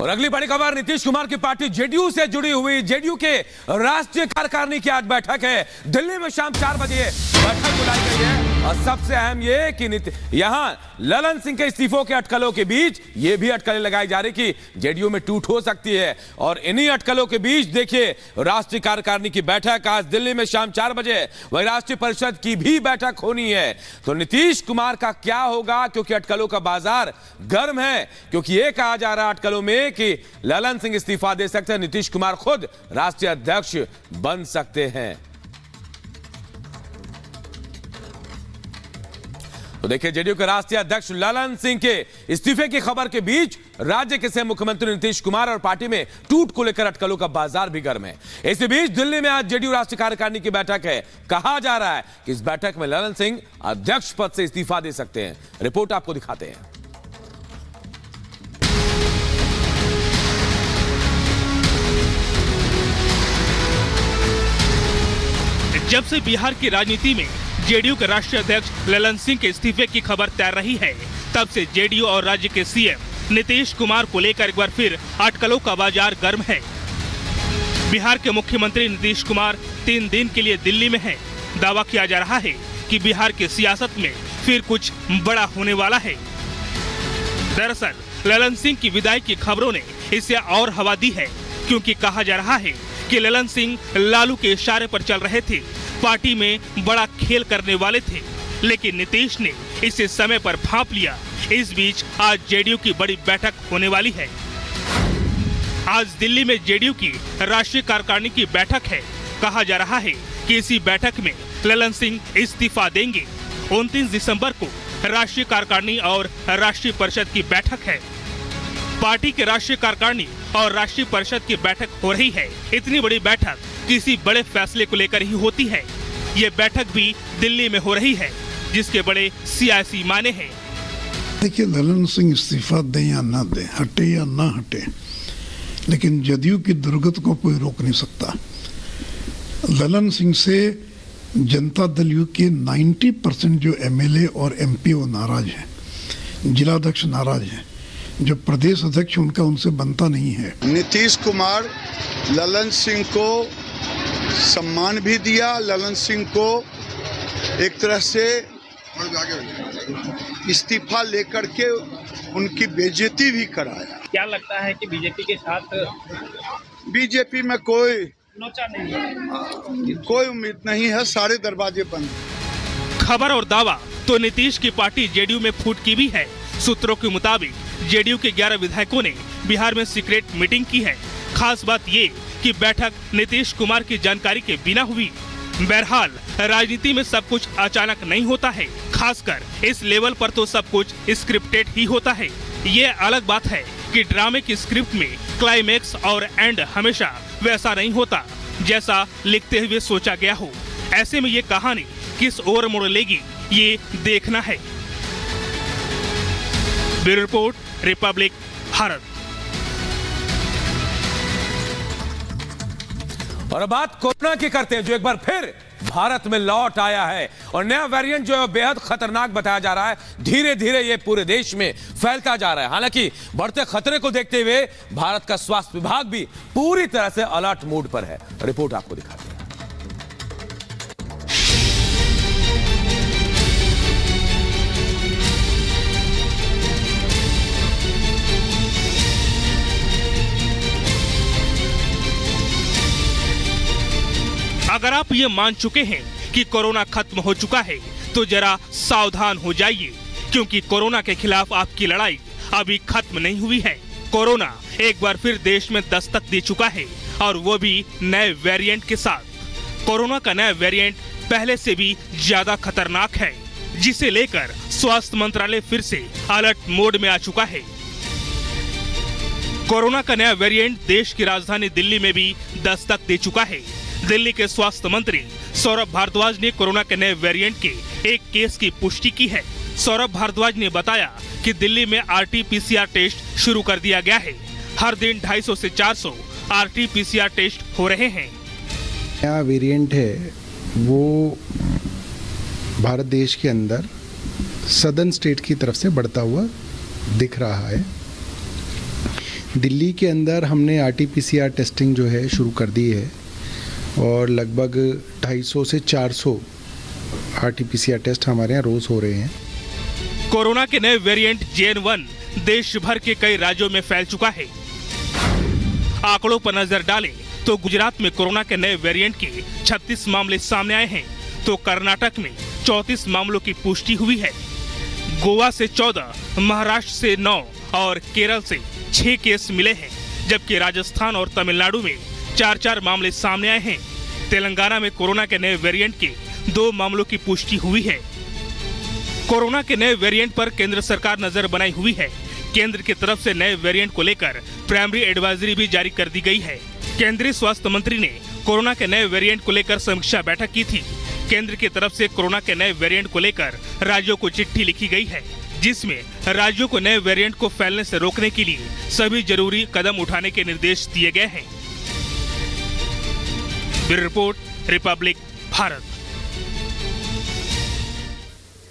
और अगली बड़ी खबर, नीतीश कुमार की पार्टी जेडीयू से जुड़ी हुई जेडीयू के राष्ट्रीय कार्यकारिणी की आज बैठक है। दिल्ली में शाम 4 बजे बैठक बुलाई गई है और सबसे अहम ये कि यहां ललन सिंह के इस्तीफों के अटकलों के बीच ये भी अटकलें लगाई जा रही कि जेडीयू में टूट हो सकती है। और इन्हीं अटकलों के बीच देखिए राष्ट्रीय कार्यकारिणी की बैठक आज दिल्ली में शाम 4 बजे, वही राष्ट्रीय परिषद की भी बैठक होनी है। तो नीतीश कुमार का क्या होगा, क्योंकि अटकलों का बाजार गर्म है, क्योंकि ये कहा जा रहा है अटकलों में कि ललन सिंह इस्तीफा दे सकते हैं, नीतीश कुमार खुद राष्ट्रीय अध्यक्ष बन सकते हैं। तो देखिए जेडीयू के राष्ट्रीय अध्यक्ष ललन सिंह के इस्तीफे की खबर के बीच राज्य के से मुख्यमंत्री नीतीश कुमार और पार्टी में टूट को लेकर अटकलों का बाजार भी गर्म है। इसी बीच दिल्ली में आज जेडीयू राष्ट्रीय कार्यकारिणी की बैठक है। कहा जा रहा है कि इस बैठक में ललन सिंह अध्यक्ष पद से इस्तीफा दे सकते हैं। रिपोर्ट आपको दिखाते हैं। जब से बिहार की राजनीति में जेडीयू के राष्ट्रीय अध्यक्ष ललन सिंह के इस्तीफे की खबर तैर रही है, तब से जेडीयू और राज्य के सीएम नीतीश कुमार को लेकर एक बार फिर अटकलों का बाजार गर्म है। बिहार के मुख्यमंत्री नीतीश कुमार 3 दिन के लिए दिल्ली में हैं। दावा किया जा रहा है कि बिहार की सियासत में फिर कुछ बड़ा होने वाला है। दरअसल ललन सिंह की विदाई की खबरों ने इसे और हवा दी है, क्योंकि कहा जा रहा है कि ललन सिंह लालू के इशारे पर चल रहे थे, पार्टी में बड़ा खेल करने वाले थे, लेकिन नीतीश ने इसे समय पर भांप लिया। इस बीच आज जेडीयू की बड़ी बैठक होने वाली है। आज दिल्ली में जेडीयू की राष्ट्रीय कार्यकारिणी की बैठक है। कहा जा रहा है कि इसी बैठक में ललन सिंह इस्तीफा देंगे। 29 दिसंबर को राष्ट्रीय कार्यकारिणी और राष्ट्रीय परिषद की बैठक है। पार्टी के राष्ट्रीय कार्यकारिणी और राष्ट्रीय परिषद की बैठक हो रही है। इतनी बड़ी बैठक किसी बड़े फैसले को लेकर ही होती है। ये बैठक भी दिल्ली में हो रही है, जिसके बड़े सियासी मायने हैं। देखिए, ललन सिंह इस्तीफा दें या ना दें, हटे या ना हटे, लेकिन जदयू की दुर्गति को कोई रोक नहीं सकता। ललन सिंह से जनता दल यू के 90% जो एमएलए और एमपी वो नाराज हैं, जिलाध्यक्ष नाराज हैं, जो प्रदेश अध्यक्ष उनका उनसे बनता नहीं है। नीतीश कुमार ललन सिंह को सम्मान भी दिया, ललन सिंह को एक तरह से इस्तीफा लेकर के उनकी बेइज्जती भी कराया। क्या लगता है कि बीजेपी के साथ बीजेपी में कोई लोचा नहीं है? कोई उम्मीद नहीं है, सारे दरवाजे बंद। खबर और दावा तो नीतीश की पार्टी जेडीयू में फूट की भी है। सूत्रों के मुताबिक जेडीयू के 11 विधायकों ने बिहार में सीक्रेट मीटिंग की है। खास बात ये कि बैठक नीतीश कुमार की जानकारी के बिना हुई। बहरहाल राजनीति में सब कुछ अचानक नहीं होता है, खासकर इस लेवल पर तो सब कुछ स्क्रिप्टेड ही होता है। ये अलग बात है कि ड्रामे की स्क्रिप्ट में क्लाइमेक्स और एंड हमेशा वैसा नहीं होता जैसा लिखते हुए सोचा गया हो। ऐसे में ये कहानी किस ओर मोड़ लेगी, ये देखना है। Bureau report, Republic Bharat. और अब बात कोरोना की करते हैं, जो एक बार फिर भारत में लौट आया है और नया वेरिएंट जो है बेहद खतरनाक बताया जा रहा है। धीरे धीरे ये पूरे देश में फैलता जा रहा है। हालांकि बढ़ते खतरे को देखते हुए भारत का स्वास्थ्य विभाग भी पूरी तरह से अलर्ट मोड पर है। रिपोर्ट आपको दिखाते हैं। अगर आप ये मान चुके हैं कि कोरोना खत्म हो चुका है, तो जरा सावधान हो जाइए, क्योंकि कोरोना के खिलाफ आपकी लड़ाई अभी खत्म नहीं हुई है। कोरोना एक बार फिर देश में दस्तक दे चुका है, और वो भी नए वेरिएंट के साथ। कोरोना का नया वेरिएंट पहले से भी ज्यादा खतरनाक है, जिसे लेकर स्वास्थ्य मंत्रालय फिर से अलर्ट मोड में आ चुका है। कोरोना का नया वेरिएंट देश की राजधानी दिल्ली में भी दस्तक दे चुका है। दिल्ली के स्वास्थ्य मंत्री सौरभ भारद्वाज ने कोरोना के नए वेरिएंट के एक केस की पुष्टि की है। सौरभ भारद्वाज ने बताया कि दिल्ली में RT-PCR टेस्ट शुरू कर दिया गया है। हर दिन 250 से 400 RT-PCR टेस्ट हो रहे हैं। नया वेरिएंट है वो भारत देश के अंदर सदर्न स्टेट की तरफ से बढ़ता हुआ दिख रहा है। दिल्ली के अंदर हमने RT-PCR टेस्टिंग जो है शुरू कर दी है और लगभग 250 से 400 RT-PCR टेस्ट हमारे यहाँ रोज़ हो रहे हैं। कोरोना के नए वेरिएंट JN1 देश भर के कई राज्यों में फैल चुका है। आंकड़ों पर नजर डालें तो गुजरात में कोरोना के नए वेरिएंट के 36 मामले सामने आए हैं, तो कर्नाटक में 34 मामलों की पुष्टि हुई है। गोवा से 14, महाराष्ट्र से 9 और केरल से 6 केस मिले हैं, जबकि राजस्थान और तमिलनाडु में 4-4 मामले सामने आए हैं। तेलंगाना में कोरोना के नए वेरिएंट के 2 मामलों की पुष्टि हुई है। कोरोना के नए वेरिएंट पर केंद्र सरकार नजर बनाई हुई है। केंद्र की तरफ से नए वेरिएंट को लेकर प्राइमरी एडवाइजरी भी जारी कर दी गई है। केंद्रीय स्वास्थ्य मंत्री ने कोरोना के नए वेरिएंट को लेकर समीक्षा बैठक की थी। केंद्र की तरफ से कोरोना के नए वेरिएंट को लेकर राज्यों को चिट्ठी लिखी गई है, जिसमें राज्यों को नए वेरिएंट को फैलने से रोकने के लिए सभी जरूरी कदम उठाने के निर्देश दिए गए हैं। Bureau report, Republic Bharat.